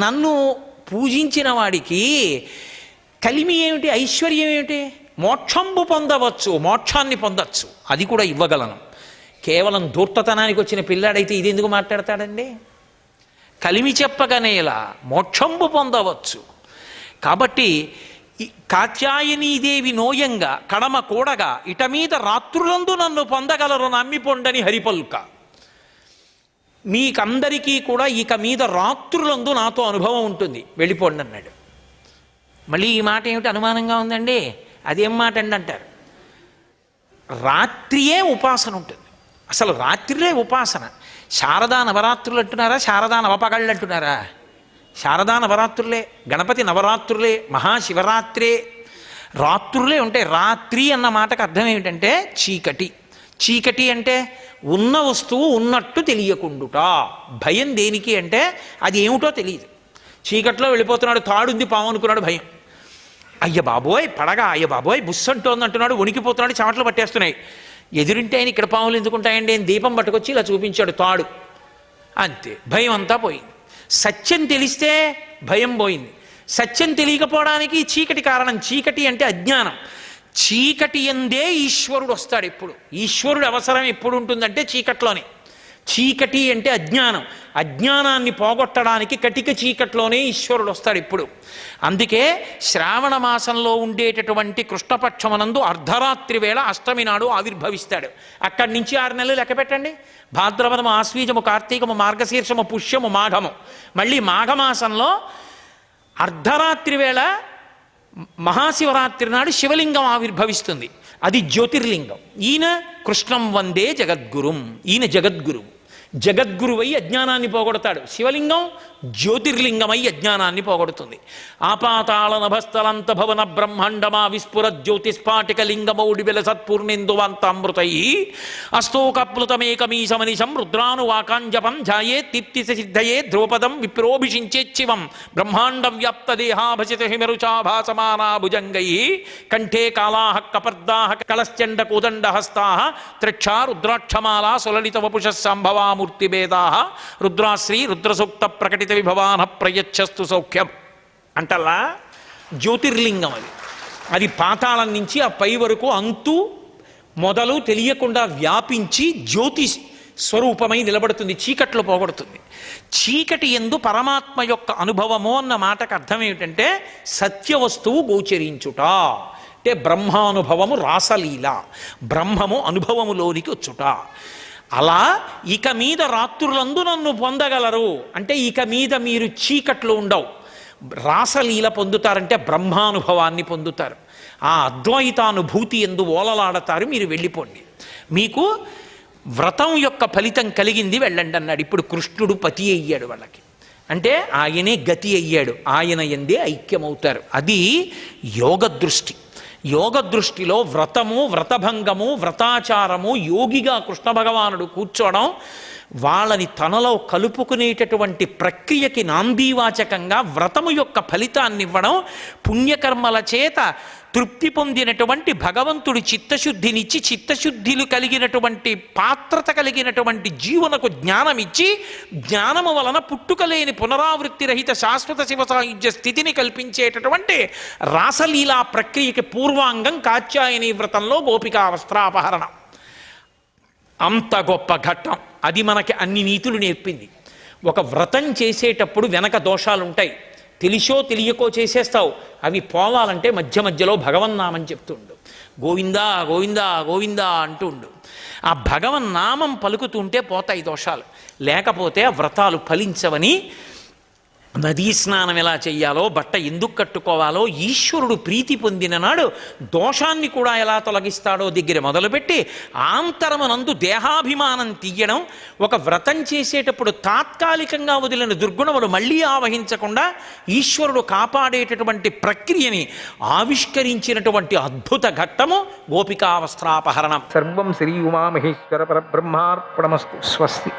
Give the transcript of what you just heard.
నన్ను పూజించిన వాడికి కలిమి ఏమిటి, ఐశ్వర్యం ఏమిటి? మోక్షంబు పొందవచ్చు, మోక్షాన్ని పొందవచ్చు, అది కూడా ఇవ్వగలను. కేవలం ధూర్తతనానికి వచ్చిన పిల్లాడైతే ఇది ఎందుకు మాట్లాడతాడండి? కలిమి చెప్పగనేలా మోక్షంబు పొందవచ్చు. కాబట్టి కాత్యాయనీదేవి నోయంగా కడమ కూడగా ఇట మీద రాత్రులందు నన్ను పొందగలరు నమ్మిపొండని హరిపల్క. మీకందరికీ కూడా ఇక మీద రాత్రులందు నాతో అనుభవం ఉంటుంది, వెళ్ళిపోండి అన్నాడు. మళ్ళీ ఈ మాట ఏమిటి అనుమానంగా ఉందండి? అదేం మాట అండి అంటారు. రాత్రియే ఉపాసన ఉంటుంది, అసలు రాత్రిలే ఉపాసన. శారదా నవరాత్రులు అంటున్నారా, శారదా నవపగళ్ళు అంటున్నారా? శారదా నవరాత్రులే, గణపతి నవరాత్రులే, మహాశివరాత్రే, రాత్రులే ఉంటాయి. రాత్రి అన్న మాటకు అర్థం ఏమిటంటే చీకటి. చీకటి అంటే ఉన్న వస్తువు ఉన్నట్టు తెలియకుండుట. భయం దేనికి అంటే అది ఏమిటో తెలియదు. చీకట్లో వెళ్ళిపోతున్నాడు, తాడుంది పాము అనుకున్నాడు, భయం. అయ్య బాబోయ్ పడగా, అయ్య బాబోయ్ బుస్సు అంటోంది అంటున్నాడు, వణికిపోతున్నాడు, చెమటలు పట్టేస్తున్నాయి. ఎదురింటే ఆయన ఇక్కడ పాములు ఎందుకుంటాయండి? దీపం పట్టుకొచ్చి ఇలా చూపించాడు తాడు, అంతే, భయం అంతా పోయింది. సత్యం తెలిస్తే భయం పోయింది. సత్యం తెలియకపోవడానికి చీకటి కారణం. చీకటి అంటే అజ్ఞానం. చీకటి ఎందే ఈశ్వరుడు వస్తాడు. ఎప్పుడు ఈశ్వరుడు అవసరం ఎప్పుడు ఉంటుందంటే చీకట్లోనే. చీకటి అంటే అజ్ఞానం. అజ్ఞానాన్ని పోగొట్టడానికి కటిక చీకట్లోనే ఈశ్వరుడు వస్తాడు ఇప్పుడు. అందుకే శ్రావణ మాసంలో ఉండేటటువంటి కృష్ణపక్షమనందు అర్ధరాత్రి వేళ అష్టమి నాడు ఆవిర్భవిస్తాడు. అక్కడి నుంచి 6 నెలలు లెక్క పెట్టండి. భాద్రపదము, ఆశ్వీజము, కార్తీకము, మార్గశీర్షము, పుష్యము, మాఘము. మళ్ళీ మాఘమాసంలో అర్ధరాత్రి వేళ మహాశివరాత్రి నాడు శివలింగం ఆవిర్భవిస్తుంది. అది జ్యోతిర్లింగం. ఈయన కృష్ణం వందే జగద్గురుం, ఈయన జగద్గురువు. జగద్గురువై అజ్ఞానాన్ని పోగొడతాడు. శివలింగం జ్యోతిర్లింగమై అజ్ఞానాన్ని పోగొడుతుంది. ఆపాతాళ నభస్థలంత భవన బ్రహ్మాండమా విస్ఫుర జ్యోతిస్ఫాటిక లింగమౌడి విల సత్పూర్ణేందువంతామృతై అస్తోకప్లుతమేకమీశమనిశం రుద్రానువాకాంజపం ధ్యాయే దీప్తి సిద్ధయే ధ్రువపదం విప్రోభిషించేచ్చివం బ్రహ్మాండం వ్యాప్త దేహాభసిత హిమరుచాభాసమానా భుజంగై కంఠే కాళాః కపర్దాః కలశ్చండ కోదండహస్తాః త్రిక్షా రుద్రాక్షమాలా సులలిత వపుషః సంభవామూర్తిభేదాః రుద్రాశ్రీ రుద్రసూక్త ప్రకటిత విభవాన ప్రయచ్చస్తు సౌఖ్యం అంటల్లా జ్యోతిర్లింగం. అది పాతాళం నుంచి ఆ పై వరకు అంతు మొదలు తెలియకుండా వ్యాపించి జ్యోతి స్వరూపమై నిలబడుతుంది, చీకట్లో పోగొడుతుంది. చీకటి యందు పరమాత్మ యొక్క అనుభవము అన్న మాటకు అర్థం ఏమిటంటే సత్యవస్తువు గోచరించుట, అంటే బ్రహ్మానుభవము, రాసలీల, బ్రహ్మము అనుభవములోనికి వచ్చుట. అలా ఇక మీద రాత్రులందు నన్ను పొందగలరు అంటే ఇక మీద మీరు చీకట్లు ఉండవు, రాసలీల పొందుతారంటే బ్రహ్మానుభవాన్ని పొందుతారు. ఆ అద్వైతానుభూతి ఎందు ఓలలాడతారు. మీరు వెళ్ళిపోండి, మీకు వ్రతం యొక్క ఫలితం కలిగింది, వెళ్ళండి అన్నాడు. ఇప్పుడు కృష్ణుడు పతి అయ్యాడు వాళ్ళకి, అంటే ఆయనే గతి అయ్యాడు, ఆయన ఎందే ఐక్యమవుతారు. అది యోగ దృష్టి. యోగ దృష్టిలో వ్రతము, వ్రతభంగము, వ్రతాచారము, యోగిగా కృష్ణ భగవానుడు కూర్చోవడం, వాళ్ళని తనలో కలుపుకునేటటువంటి ప్రక్రియకి నాందీవాచకంగా వ్రతము యొక్క ఫలితాన్ని ఇవ్వడం, పుణ్యకర్మల చేత తృప్తి పొందినటువంటి భగవంతుడి చిత్తశుద్ధినిచ్చి చిత్తశుద్ధిలు కలిగినటువంటి పాత్రత కలిగినటువంటి జీవనకు జ్ఞానం ఇచ్చి జ్ఞానము వలన పుట్టుకలేని పునరావృత్తి రహిత శాశ్వత శివ సాయుధ్య స్థితిని కల్పించేటటువంటి రాసలీలా ప్రక్రియకి పూర్వాంగం కాత్యాయని వ్రతంలో గోపికా వస్త్రాపహరణం. అంత గొప్ప ఘట్టం అది. మనకి అన్ని నీతులు నేర్పింది. ఒక వ్రతం చేసేటప్పుడు వెనక దోషాలు ఉంటాయి, తెలిసో తెలియకో చేసేస్తావు. అవి పోవాలంటే మధ్య మధ్యలో భగవన్నామని చెప్తుండు, గోవిందా గోవిందా గోవిందా అంటూ ఉండు. ఆ భగవన్నామం పలుకుతుంటే పోతాయి దోషాలు, లేకపోతే వ్రతాలు ఫలించవని నదీ స్నానం ఎలా చెయ్యాలో, బట్ట ఎందుకు కట్టుకోవాలో, ఈశ్వరుడు ప్రీతి పొందిన నాడు దోషాన్ని కూడా ఎలా తొలగిస్తాడో దగ్గర మొదలుపెట్టి ఆంతరమునందు దేహాభిమానం తీయడం, ఒక వ్రతం చేసేటప్పుడు తాత్కాలికంగా వదిలిన దుర్గుణములు మళ్ళీ ఆవహించకుండా ఈశ్వరుడు కాపాడేటటువంటి ప్రక్రియని ఆవిష్కరించినటువంటి అద్భుత ఘట్టము గోపికా వస్త్రాపహరణం. సర్వం శ్రీ ఉమామహేశ్వర పరబ్రహ్మార్పణమస్తు. స్వస్తి.